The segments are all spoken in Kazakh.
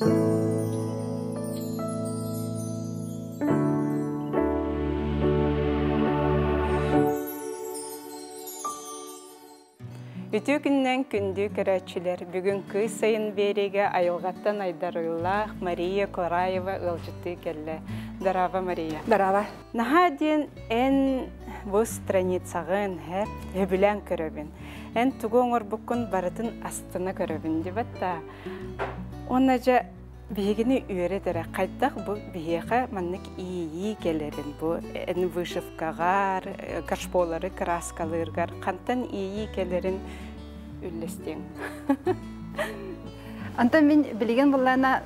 Ütü gündən kündü körəççilər bugün kız sayın beriga ayılğattan aydarıllah Mariya Korayeva ılcıtı kelle. Darava Mariya. Darava. Nahadin en bu straницагын hep höbülen köröbün. En tuğonor bukun baratın astına köröbün dibatta. Onaca bihigini üyeredere kaydak bu bihiga mannik iyi gelerin bu en vышивкаgar, kaşpoları, kraskalargar kantan iyi gelerin üllestin. Антан мен билеген буллана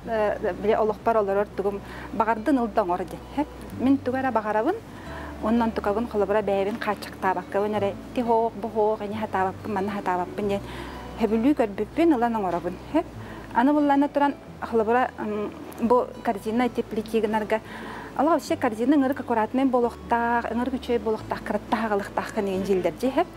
биле олохпар олорор тугум багардын ылдан орди. Хеп мен тугара багарабын. Оннан тугагын холобра бэбин качыкта баккабын эре ти хоок бу хоок эни хатабаппын манна хатабаппын де хебүлүү көрбүппүн ылан оңорабын. Хеп аны буллана туран холобра бу картина тепликигинарга Алла вообще картина ыңыры аккуратмен болохтаа, ыңыры күчөй болохтаа, кыраттаагалыктаа кenen жилдер же хеп.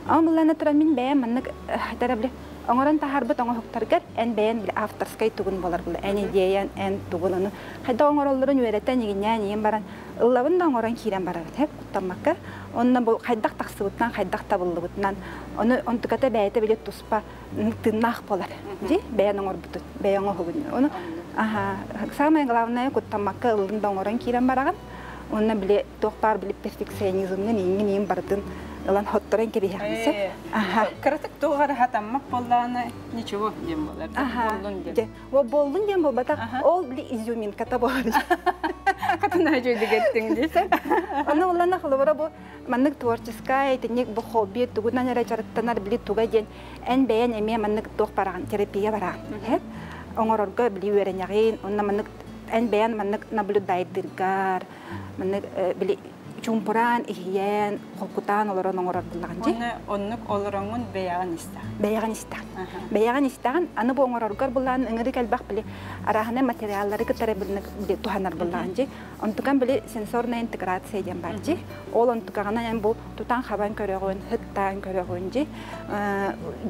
Ама буллана туран мен бэм маннык тарабле Оңоран тахарбыт оңа хуктаргар эн бэйэн биле авторскай тугун болар булы. Эн идеян эн тугунunu. Хайда оңоролларын үереттен игиннян иен баран. Ыллабын да оңоран кирен барабыт. Хеп куттамакка. Онна бу хайдак таксыбытнан, хайдак табыллыбытнан. Оны онтуката бәйте биле туспа тыннах болар. Жи бэйэн оңорбутут. Бэйэн оңорбутун. Оны самое главное куттамакка ыллын да оңоран кирен бараган. Онна биле тоқпар биле перфекционизмнен иен бардын. Илан хотторен кеби хәмсе. Кратык тугар хатамма болланы ничего дем болар. Болдун дем. Во болдун дем болбата ол били изюминката болар. Катына жойды кеттиң десе. Аны улана хлобара бу маннык творческая этник бу хобби тугунан ара чараттанар били туга ден эн бәян эме маннык тох бараган терапия бараган. Хеп оңорорга били веренягин онна маннык эн бәян маннык наблюдайдыргар маннык били Чумпуран, ихиян, холкутан олорон оңорор буллаган же. Оннук олороңун бэяган иста. Бэяган истаган. Бэяган истаган, аны бу оңороргар буллаган ыңыры калбак биле арахана материаллары кытары биле туханар буллаган же. Онтукан биле сенсорная интеграция ден бар же. Ол онтукагана ян бу тутан хабан көрөгөн, хыттан көрөгөн же,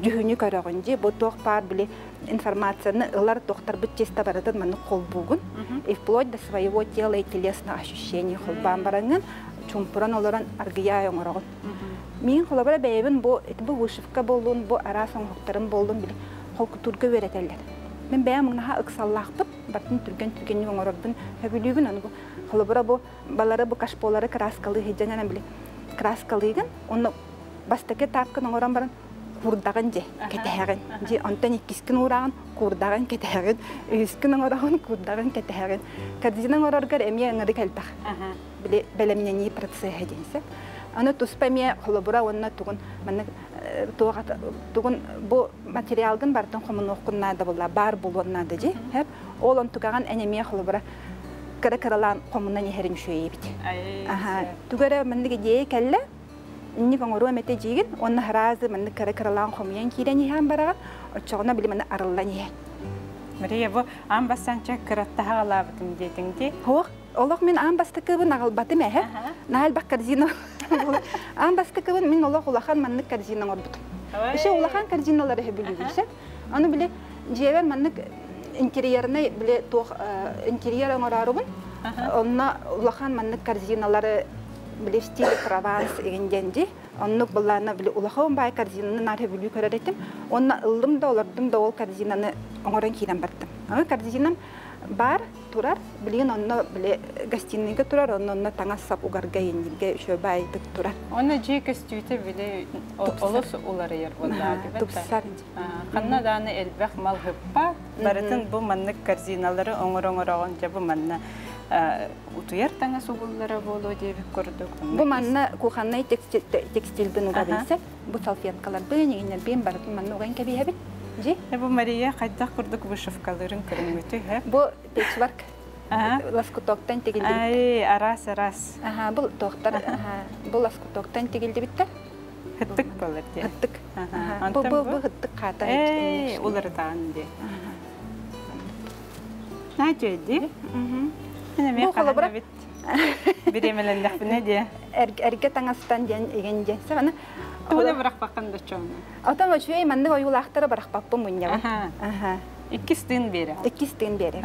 жүхүнү көрөгөн же. Бу тох бар биле информацияны ылар тохтар битчеста баратын маны холбугун. И вплоть до своего тела и телесных ощущений холбан баранган. Чумпуран олоран аргия оңорогон. Мен холобара бэйбин бу вышивка болдун, бу арас оңоктарын болдун биле холкутурга беретелер. Мен бэйм мынаха ыксаллахпыт, батын түрген оңорордун хөбүлүгүн аны бу холобара бу балары бу кашполары краскалы хеджанан биле краскалыгын, оны бастаке тапкын оңоран баран курдаган же, кетеген. Же онтан икискин ураган курдаган кетеген, үскин оңорогон курдаган кетеген. Кадизинен оңороргар эмие ыңыры келбак. Биле белемнени процесс денсе. Аны туспамия холобура онна тугун мана тугун бу материалдын бартын хомун окунна да була бар болонна да же. Хеп ол онтуган энемия холобура кара-каралан хомунна нехерин шөйебит. Тугара мандыгы же келле Inni kongoro mete jigin, onna harazı manne kara-karalan komiyen kireni hem baragın, oçağına bile manne arılan yiyen. Mariya bu ambasanca kırattaha alabıtım dedin de. Hoğ, olaq men ambasta kıbın ağılbatım ehe. Nahal bak karzino. Ambasta kıbın men olaq ulaqan manne karzino orbutum. İşte ulaqan karzinoları hebiliyse. Onu bile jever manne interiyerine bile toq interiyer oңорарыбын. Onna ulaqan manne karzinoları bile stil Provence egendendi. Onu bulana bile ulaqan bay karzinanı nar hebilü körerettim. Onna ıldım da olardım da ol karzinanı oңоран kiren bardım. Ama karzinam бар турар билген онно биле гостиныйга турар онно таңассап угарга енилге шөбай тик турар. Оны же көстүйтө биле олос улары ер болда деп. Туксар. Канна даны элбек мал хыппа барытын бу маннык корзиналары оңорогон же бу манна утуяр таңа сугуллары боло деп көрдүк. Бу манна куханнай текстилден угабылса бу салфеткалар бенегенер бен барытын манна уган кебиһебит. Ji? Bu Mariya kayda kurduk vышивкаларын көрүнгөтү хэ? Bu patchwork. Laskutoktan tegildi. Ay, aras. Aha, bu doktor. Bu laskutoktan tegildi bitti. Hıttık bolur diye. Hıttık. Bu hıttık kata. Uları da andi. Ne dedi? Bu kolabora bit. Biremelendik bu ne diye? Erge tangastan diyen egence. Sana Öyle bırak bakın da çoğunu. Otom şöyle mende o yolakları bırak bakpım bunca. İki stığın beri. İki stığın beri.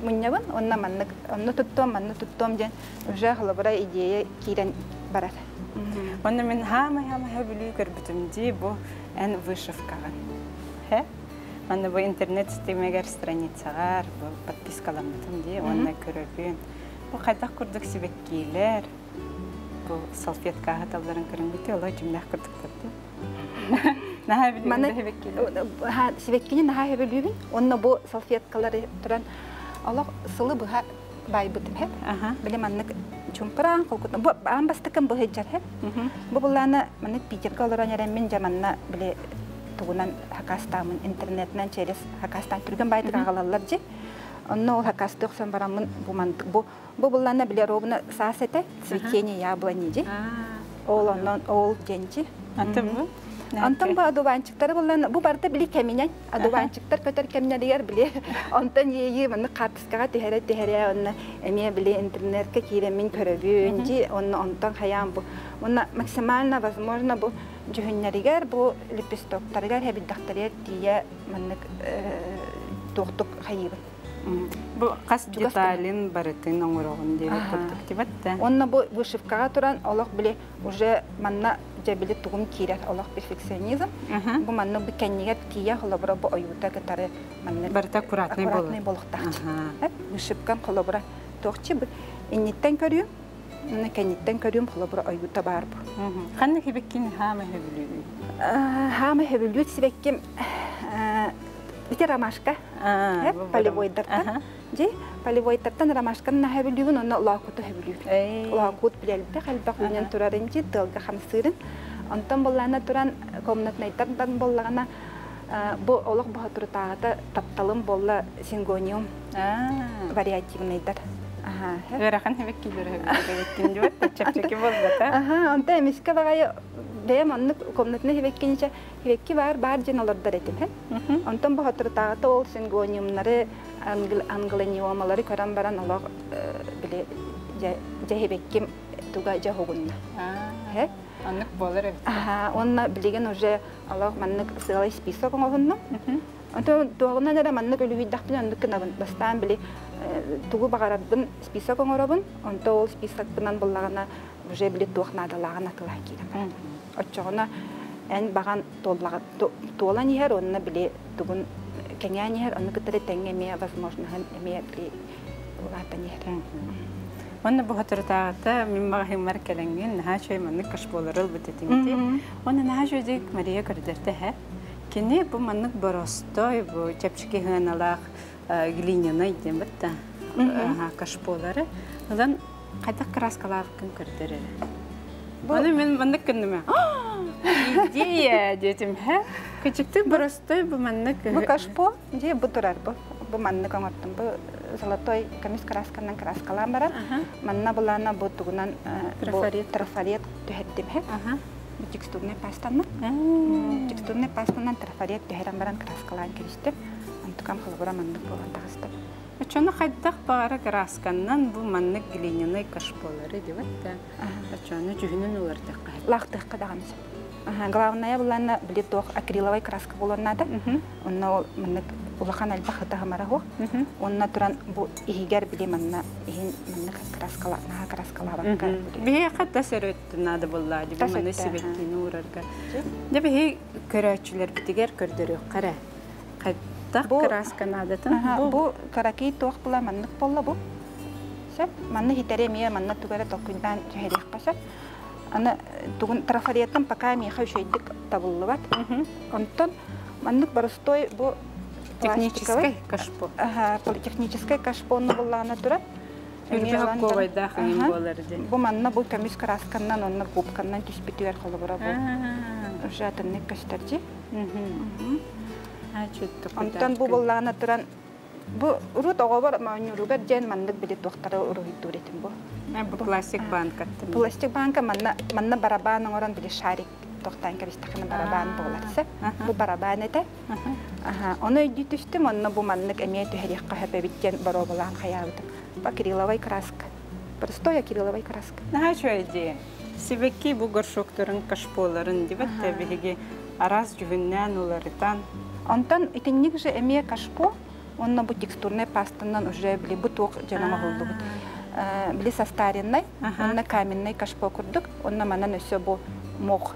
Munyabın onna manlık onu tuttum den уже halabara ideya kiren barar. Onda men hama hebülü görbütümdi bu en вышивкаган. He? Onda bu internet sitemeger страницаlar, bu подпискаламытым ди, onda көрөбүн. Bu кайда курдук сибеккилер. Bu салфеткага талларын көрүнгүтү, олар жимнах курдук татты. Наха билүү hebekкилер. Ha sibekкини наха hebülүбүн. Onna bu салфеткалары туран Allah сылы буга байбытым хеп. Биле маннык чумпыран колкут. Бу амбастыкын бу хеджер хеп. Бу булланы маннык Питерге олоран яремин жаманна биле тугунан хакастамын интернеттен через хакастан түргөн байтык агалалар же. Онно ол хакасты оксон барамын бу мантык. Бу булланы биле робуна сасете цветение яблони же. Ол женчи. Антым бу? Антон ба адуванчыктары булланы бу барда биле кеминен адуванчыктар көтөр кемнелер биле. Антон ейи мына картыскага техере онна эме биле интернетке киремин көрөбүн же. Онно антон хаян бу. Мына максимально возможно бу жүгүннәригер бу лепестоктарыгар хебиддактарыгар тие мына токтук хайыбы. Бу кас деталин барытын оңорогун деп курдук дебатта. Онна бу вышивкага туран Аллах биле уже манна жабиле тугум кирет Аллах перфекционизм. Бу манна бу кеннигер кия холобра бу оюта катары манна барта аккуратный болуктак. Вышивкан холобра токчы бу инниттен көрүм. Мына кенниттен көрүм холобра оюта бар бу. Канны хебеккин хама хебилүү. Хама хебилүү сибекким бите ромашка. Полевойдартан. Же полевойдартан ромашканы нахабилүүн онна лакуту хебилүү. Лакут билелбе халбак үнен турарын же дылга хамсырын. Онтон боллана туран комнатнайтардан боллагана бу олох бахатуртагата тапталым болла сингониум вариативныйдар. Гырахан хебеккилер хебеккин деп чапчеки болбата. Онта эмиске багай бем анны комнатны хебеккинче хебекки бар жаналардар этим хе. Онтон бахатуртагата ол сингониумнары англениомалары көрөн баран олох биле жехебекким туга жахогунна. Хе? Аннык болар эт. Онна билеген уже Аллах маннык сылай список оңогунну. Ото тугунан эре маннык өлүбүддактын аннык бастан биле тугу багарабын список оңоробун. Онто ол списоктан боллагана уже биле тугнадалаган атыла кирем. Оччогуна эн баган толан ихер онна биле тугун кеңян ихер аннык тери теңеме возможно эме биле улатан ихер. Онна бу хатыртагата мин магымар келенген нахачой маннык каш болорул битетинти. Онна нахачойдик Мария көрдөртө хэ. Кене бу маннык боростой бу чапчыки хыналак глиняный дембетта. Каш болору. Одан кайда краскалар күн көрдөрө. Аны мен маннык күнүмө. Идея детим хэ. Кычыкты боростой бу маннык. Бу кашпо же бу турар бу. Бу маннык аңаттым бу золотой камис красканан краскалан баран. Манна булана бу тугунан трафарет төһеттим хэ. Бу текстурный пастанна. Текстурный пастанан трафарет төһерен баран краскалан киристим. Антукам хылбыра маннык болгондагысты. Очону кайдак багара красканнан бу маннык глиняный кашполары дебатта. Очону жүгүнүн улардык. Лактык кадагамыз. Главное булана биле тох акриловый краска болоннада. Онна маннык улахан албахта хамарахо. Онна туран бу игер биле манна ин маннык краскалар бакка. Бие кадда серөттү нада болла дип маны себеттин урарга. Деп хи көрөчүлөр битигер көрдөрү кара. Кадда краска надатын. Бу караки тох була маннык болла бу. Сеп манны хитеремия манна тугара токундан жехерек паса. Аны тугун трафареттен пока меха шөйдик табыллыбат. Онтон маннык барыстой бу технический кашпо. Технический кашпоны булланы турат. Ковайда хыйын боларды. Бу манна бу камис красканнан онна губканнан түспүтүер холобура бу. Уже атыннык каштарчы. Онтон бу булланы туран бу урут огобар маанюругар жен маннык биле доктора уруйдуретин бу. Бу пластик банка. Пластик банка манна барабан оран биле шарик доктан кристахны барабан боларса. Бу барабан эте. Оны үдүтүштүм онна бу маннык эмиетү херекка хепебиттен баробалан хаябытым. Акриловый краска. Простой акриловый краска. Нахачойди. Сибекки бу горшокторун кашполарын дебатта биге араз жүгүннән уларытан. Онтон итинник же эмие кашпо, онна бу текстурная пастанан уже били буток жанама болду. Били состаренный, онна каменный кашпо курдук, онна манан өсө бу мох.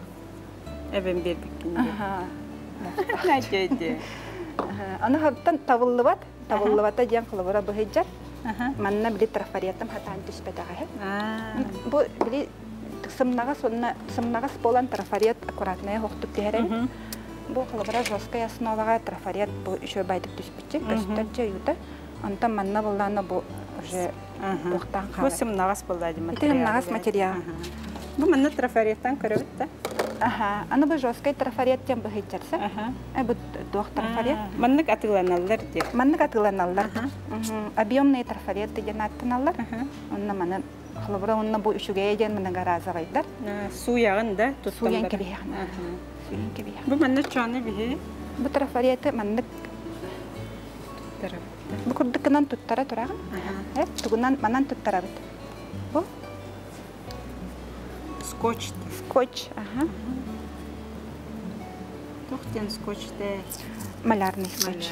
Эбен бербеккин. Начеде. Аны хаттан тавыллыбата жан кылыбыра быһыжар. Манна били трафариятым хатан түспетаға. Бу били сымнагас болан трафарият аккуратная хоқтуп дерен. Бу кылыбыра жесткая основага трафарият бу еще байдык түспетче, көстөрчө юта. Антан манна болланы бу уже тоқтан калат. Бу сымнагас болду материал. Сымнагас материал. Бу манна трафарияттан көрөбүт да. Аны бу жесткая трафарияттан быһыжарса. Бу дох трафарият. Маннык атыланалар ди. Маннык атыланалар. Объемный трафарият деген аттыналар. Онна манын кылыбыра онна бу үшүгө ген менен гараза байдар. Суу ягын да туттан. Суян кебе. Суян кебе. Бу манна чаны бихи. Бу трафарият маннык бу курдуккынан туттара турагын. Тугунан манан туттара бит. Бу скотч. Скотч, Тухтен скотч де. Малярный скотч.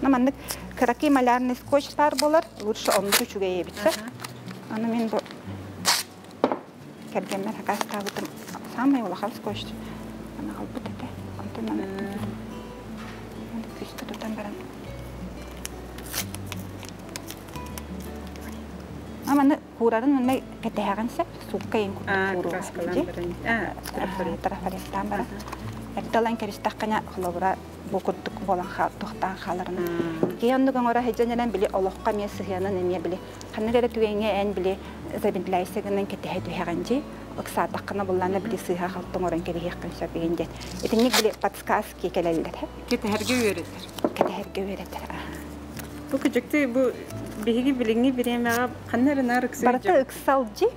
Ну маннык краки малярный скотчтар болар, лучше он күчүгө ебитсе. Аны мен бу кергенмер хакастабытым. Самый улахал скотч. Аны албыт эте. Антон аны. Аны күстө тутан баран. Аманы курарын мындай кетеганса суккайын куру. Трафарияттан баран. Эрдалан кебистаккана хлобра бу курдук болан токтан халарын. Кийондуган ора хеженен били олокка месиянын эме били. Ханнере түгенге эн били забиндлайсегенен кетеhe түһәганҗи. Окса таккана булланы били сыйга халтын оран кебе якынча бигенде. Этинник били подсказки келелдер. Кетеһәргә өйрәтер. Кетеһәргә өйрәтер. Бу күҗектә бу биһиги билинги биремәгә ханнарына рыксы. Барата ыксалҗи.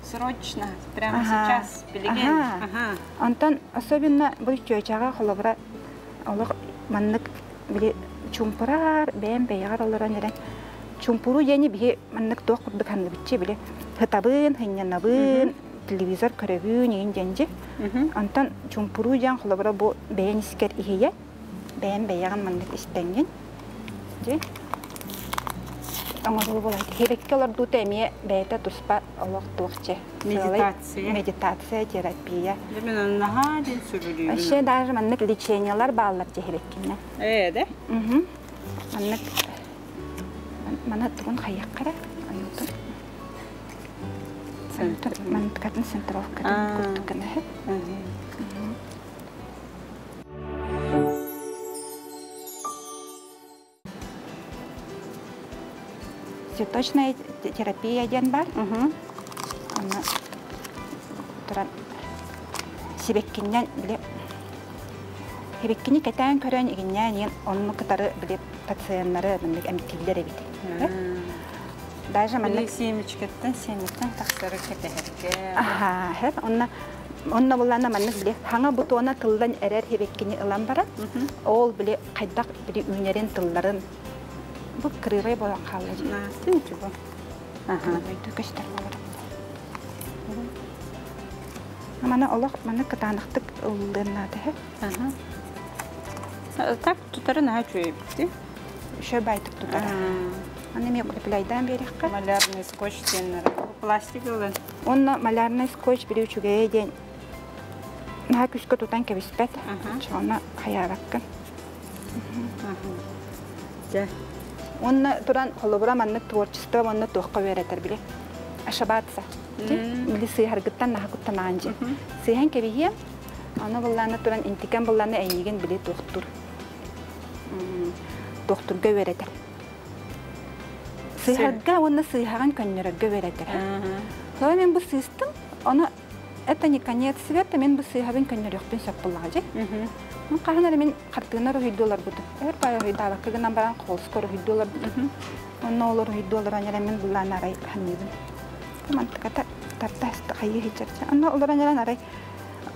Срочно, прямо сейчас билеген. Антон особенно бу чөйчага хлобра алык маннык били чумпурар бәм бәягар алыран ерен. Чумпуру яни бие маннык тох курдык ханны биче биле. Хытабын, хыннанабын, телевизор көрөбүн еген жанжи. Антон чумпуру жан хлобра бу бәен искер ихие. Бәм бәяган маннык истенген. Же. Аңгыл булат. Хереккелер дут эме бәйтә туспа алык тохче. Медитация, терапия. Мен наха ден сүрүлү. Ашы даже маннык лечениялар баалап жехереккенне. Да? Маннык мана тугун хаяккара. Аютун. Центр манткатын центровкадан курдуккана. Цветочная терапия ден бар. Аны туран себеккеннен биле себеккени кетен көрөн игеннен онну кытары биле пациенттары мындык эмтилдер бит. Даже маннык семечкеттен таксары кетеһерге. Онна буллана маннык биле хаңа бутона тылдан эрер себеккени ылан бара. Ол биле кайдак биле үнерен тылларын bu kırıvay bolan kalacak. Değil mi bu? Böyle göster olur. Mana Allah mana katanıktık ıldırnadı hep. Tak tutarı ne çöğü bitti? Şöyle baytık tutarı. Annem yok playdan beri kal. Malarный скотч denir. Bu plastik olan. Onunla malarный скотч bir üçüge den. Nah küçük tutan kebispet. Sonra hayal bakın. Ya. Онна туран холобра манны творчество онна тохка веретер биле. Ашабатса. Биле сыйхаргыттан нахакуттан анжи. Сыйхан кебихия. Аны булланы туран интикам булланы әйнеген биле доктор. Докторга веретер. Сыйхарга онна сыйхаган көннөргө веретер. Sonra мен бу сыстым, аны это не конец света, мен бу сыйхабын көннөрөкпен саппылгажы. Kahana men kartına $100 budu. Eğer para $100 kırgınan baran kolskor $100 budu. Onun olur $100 anjara men bulan aray hanıdım. Mantık kata tartasta hayır hiçerçe. Onun olur anjara aray.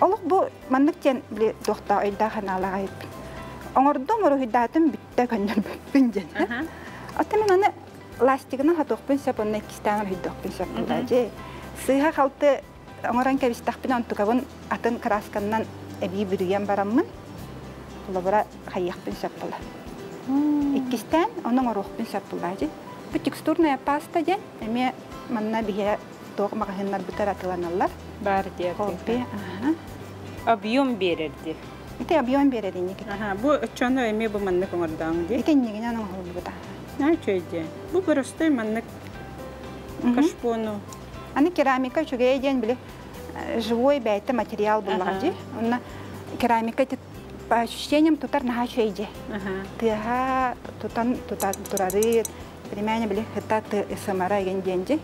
Oluk bu mantık jen bile dokta ayda hanala ayıp. Onordum oru $100 bitti kanyar binjen. Atemen anı lastikini hatokpun sapın nekistan $100 sapılacı. Sıyha kaltı onoran kebistak bin antukavun atın kraskandan ebi bürüyen baramın. холобра хайяхпын саппала. Иккистен оның орохпын саппала жи. Бу текстурная паста ден эме манна бие тоқ магазиннар бутар атыланалар. Бар дия. Холпе. Объем берерди. Ите объем берерди неки. Бу чоно эме бу манна коңордаң ди. Ите негенен аның холбута. Чөйде. Бу простой манна кашпону. Аны керамика чугей ден биле живой бәйті материал буллар. Онна керамика по ощущениям тутар наха чөйде. Тыга турары примерно биле хата самара ген денди.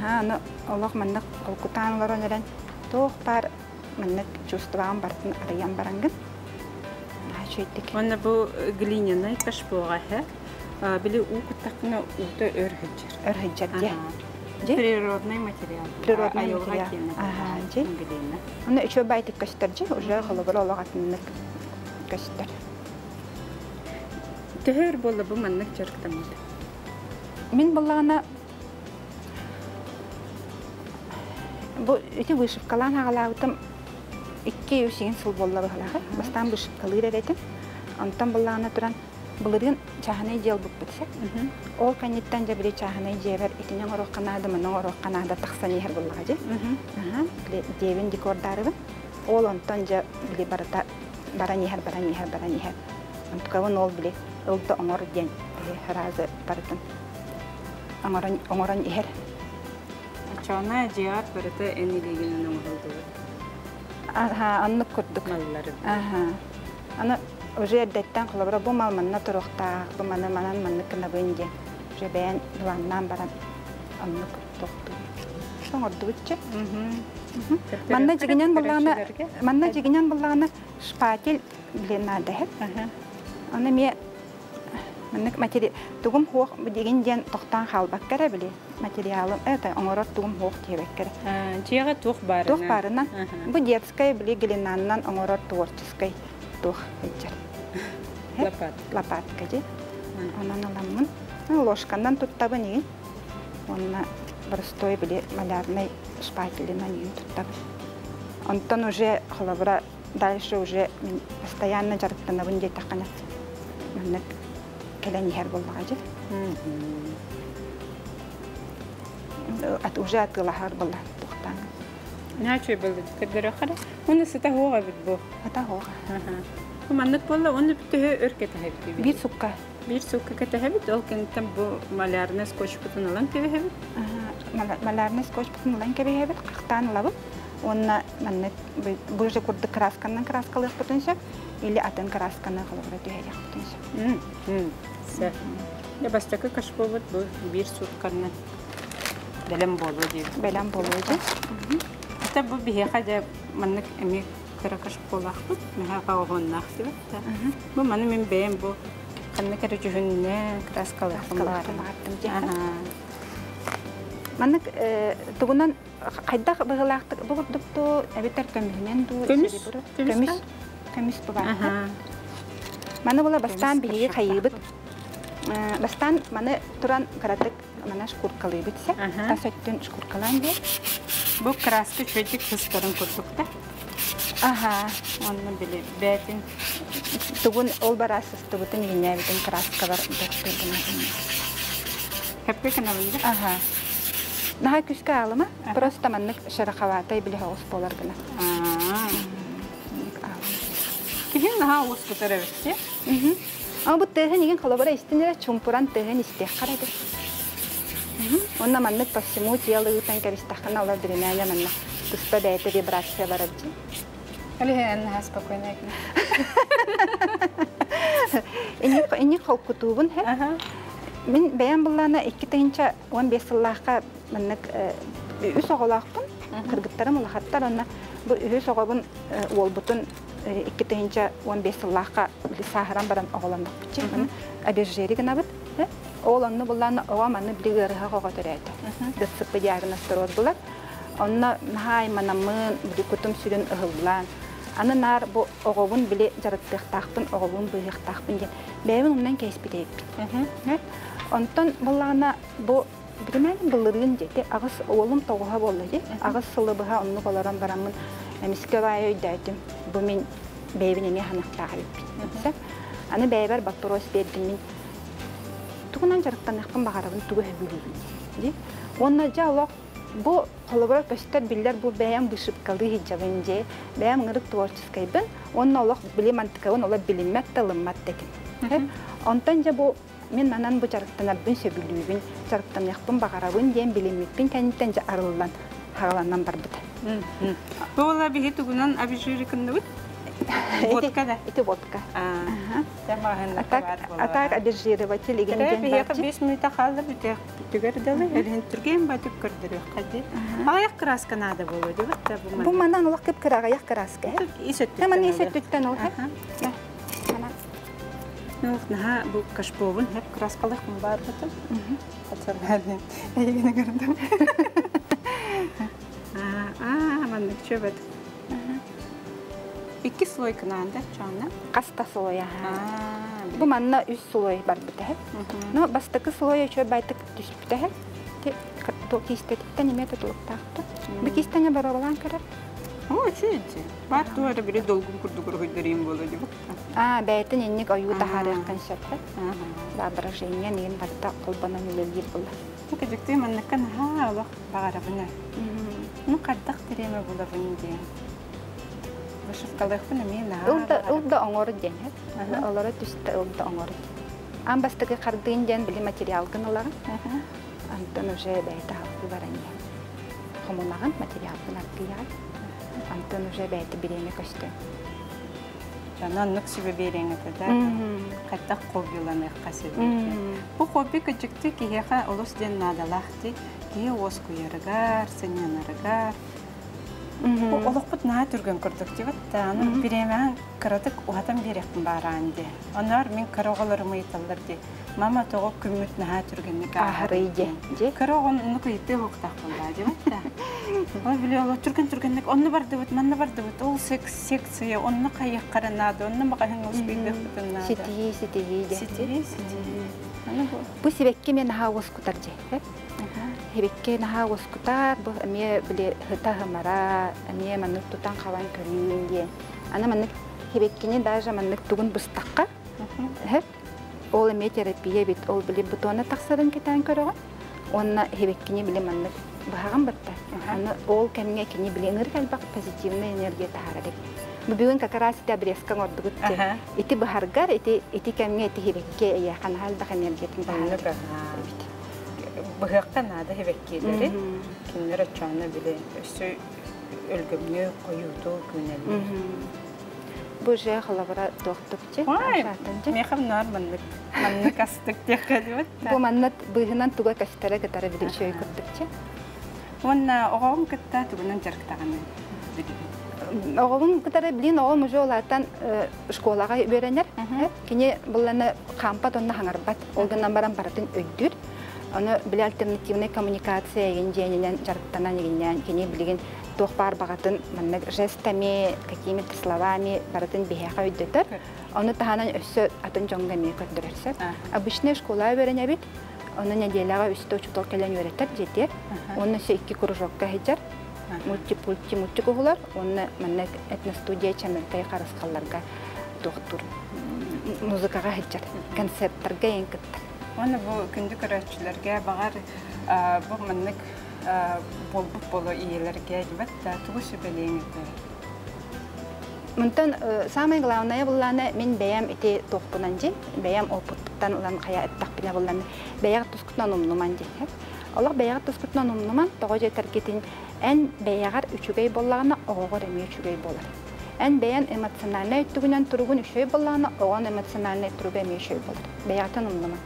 Аны Аллах манна колкутанлар онерен тох пар манна чувствам бартын арыян барангын. Наха чөйдик. Онна бу глиняный кашпоға биле укуттакына ута өрхөчөр. Өрхөчөр де. Природный материал. Природный материал. Ага, он еще байтик костарчи, уже холобро лагатыннык костар. Төхөр болду бу маннык жырктамды. Мен буллагана бу эти вышивкалан агалаутым 200 жыл болду халагы. Бастан вышивкалыр эретим. Антан буллагана туран булырын чаханай жел буп битсе. Ол каниттан жабыре чаханай жебер итинен орох канады, мына орох канада таксан ехер буллага же. Биле девин декордары. Ол онтан жа биле баран ехер. Антукавын ол биле ылды оңор ден. Биле харазы бартын. Оңорон ехер. Чана жиар барыта энилигинен оңоролду. Анны көрдүк. Маллары. Аны уже әдеттен қылыбыра бұл мал манна тұрықтақ, бұл манны кіна бөйінде. Уже бәйін дуаннан баран анны тоқты. Соң орды бүтчі. Манна жегінен бұлағаны шпатель білен надығыр. Аны ме тұғым хоқ деген ден тоқтан қалбақ кәрі біле. Материалым, оңырыр тұғым хоқ тебек кәрі. Жеға тұқ барына? Тұқ барына. Бұл детскай біле геленаннан оңырыр творческай тух вечер. Лопатка же. Онан аламын. Ложкандан туттабы неге. Онна простой биле малярный шпателинан неге туттабы. Онтан уже холобра дальше уже постоянно жарыктанабын же тақана. Маннык келен ехер болмаға же. Уже атылахар болар туқтан. Нәчөй болды кірдері қара? Оны сыта хоға біт бұл? Ата хоға. Маннык болла, оны біттігі өркеті әбіт? Bir sukka. Bir sukka кәті әбіт? Ол кәнттен бұл малярны скотч бұтын олан кәбі әбіт? Малярны скотч бұтын олан кәбі әбіт, қақтан олабы. Онна маннык бұл же күрді красканнан краскалық бұтынша, или атын красканнан қылығыра түйәлек бұтынша. Сә. Бастақы қаш болуд бұл bir сутканнан бәлем болу дейбі? Бәлем болу дейбі. Бұл бігеға да маннык әме кірақаш болақ бұд, мәға қауғыннақ дейбі. Бұл маны мен бәйім бұл қанны кәрі жүхінне краскалықым бар. Маннык тұғынан қайдақ бұғылақтық бұғырдықты әбеттер көмісінен ду? Көміс бұға. Маны бұла бастан бігеге қайыбыд. Бастан маны тұран қарадық мана шкуркалы бітсе. Тасөттен шкуркалан бе. Бұл краска чөйдік қыстарын көрдік та? Оны біле бәтін. Тұғын ол барасысты бұтын ене бітін краска бар дұқтырдың. Көпке кінавынды? Наға күскі алымы? Просто маннык шырақаватай біле оғыз болар гына. Кейін наға оғыз бұтыр өтсе? Ama bu tığın igen kalabara istinere çumpuran tığın isteh karadır. Onunla manlık pasimu tiyalı utan kavistahkana olar dirimaya manna. Tusta beyte vibrasya barabcı. Ali hen has spokojna ekne. İnni kalkutubun he. Min beyan bullana 2 tığınca 15 yıllığa manlık üs oğlaqpın. Kırgıtlarım ulaqattar onna bu üs oğabın olbutun 2 tığınca 15 yıllığa sahran baran oğlanlık biçim. Abejeri gına bit. Oğlanını bullana oğamanı bir gırığa qoğatıraydı. Gıtsıp bir yarına sırod bular. Onna hay manamın bir kutum sürün ıhıllan. Anı nar bu oğabın bile jarıttıqtaqpın, oğabın bıyıqtaqpın gen. Bəyvin ondan kespit eyip. Ondan bullana bu bilməyən bılırın jeti. Ağız oğlum toğuha bollu je. Ağız sılı bıha onu bolaran baramın. Miske vay öydəydim. Bu min бәйбін еме ханықтаға беппін. Аны бәйбер баттырос бердім мен туғынан жарықтан ақпын бағарабын туғы өбілейбін. Онна жа олақ бұл қолыбыра көстер білдер бұл бәйім бұшыпқалы хиджабын же, бәйім ғырық творческайбын, онна олақ білім антықауын олақ біліммәт талыммат декен. Онтан жа бұл мен манан бұл жарықтан абын сөбілейбін, жарықтан ақпын бағарабын ден біліммекпін кәнеттен жа арылдан хағаланнан бар бұды. Бұл ола бігі тұғынан абижүрі күнді бұд? Водка да? Это водка. Атак обезжириватель igen gen barçı. Tabii 5 minute kaldı bir tügerdeli. Elin Türkiye'm batı gördürüyor hadi. Ayak kraska nada buluyor değil mi? Bu mandan olaq kep kırağa ayak kraska. İsettik. Hemen isettikten ol. Naha bu kaşpovun hep kraskalık mı var batı? Hatırladım. Eğini gördüm. Amanlık çöbet. 2 слой кынанда чоңна. Каста слоя. Бу манна 3 слой бар бите. Но бастакы слоя чөй байтык түспүтэ. То кистеттен неме тутуктакты. Бу кистене бар болгон керек. О, чөйчү. Бар туары бири долгун курдугур көйдөрүм болду деп. Байтын энник ою тахарыктан шатты. Воображение нен барта колбана мелелгир болду. Бу кежекте маннакан алак багарабына. Ну каддак тереме болобун ди. Башыфкалык мен Улда оңор ден. Олары түстө улда оңор. Ам бастыгы кардыгын ден били материал кыналар. Антон уже бейта хакы баранья. Хомунаган материал кынаккыяр. Антон уже бейта биреме көстө. Жанан нук себе береңете да. Кайта кобиланы касып. Бу хобби кычыкты киеха олус ден надалахты. Кие оску ярыгар, сенянарыгар. Олықпыт наға түрген көрдік деп атты. Аны біремен кірдік уатан берекпін баранды. Онар мен кіроғыларымы еталар де. Мама тоғы күммет наға түргенлік ағыры еде. Кіроғын ұнық етті оқтақ болда деп атты. Ол біле олы түрген-түргенлік онны бар деп атты, манны бар деп атты. Ол секция, онны қайық қаранады, онны мағайын өспейді құтынады. Сетей. Бұл себекке мен наға осқытар же. Хебекке наха оскутар, бу эме биле хыта хымара, эме маннык тутан калан көрүн ди. Ана маннык хебеккене даже маннык тугун быстакка. Ол эме терапия бит, ол биле бутона таксарын кетен көрөгөн. Онна хебеккене биле маннык баган батта. Аны ол кемге кене биле энергиялык позитивный энергия таарады. Бу бүгүн как раз та брескан ордугутте. Ити бахаргар, ити кемге ити хебекке я каналда энергиятын баалып. Быһыакка наада хебеккиилери кинилер очоона биле өссө өлгөмнү коюуту күнели. Бу же халабара доктукчу. Мехам маннык астык дека деп. Бу маннат быһынан туга кастара катара биле чөй кыттыкчу. Онна огом кытта тугунан жарктаганы. Огом кытара билин огом уже олатан школага беренер. Кине булланы кампат онна хаңарбат. Олганан баран баратын өйдүр. Оны биле альтернативная коммуникация генженен жарыктанан генен кене билген тохпар багатын маннык жестами, какими-то словами баратын бехака өйдөтөр. Оны таханан өссө атын жоңдаме көрдөрөрсө. Обычный школа берене бит. Оны неделяга үстө учтол келен өйрөтөт жете. Оны сө 2 кружокка хеджер. Мультипульти кугулар. Оны маннык этностудия чамыртай караскалларга доктор музыкага хеджер. Концерттерге энкеттер. Оны бұл күнді көрәтшілерге бағар бұл мінік болу иелерге жібәтті тұғышы бәлейіңізді. Мұнтан самый главное бұлланы мен бәйім ете тоқпынан же, бәйім опыттықтан ұлан қая әттақ біле бұлланы бәйіғ тұскытынан ұмныман же. Олақ бәйіғ тұскытынан ұмныман тоғы же тәркетін ән бәйіғар үшігей болағына оғығыр әме үшігей болар. Ән бәйін эмоциональный өттігінен тұрғын үшей болағына оған эмоциональный тұрғы әме үшей болар. Бәйіғтан ұмныман.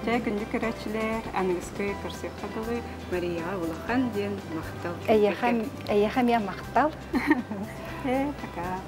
Жай күнді көрәтшілер, әңгізгі көрсек қадылы, Мария Улахан ден мақтал. Әйеқам я мақтал. Пока.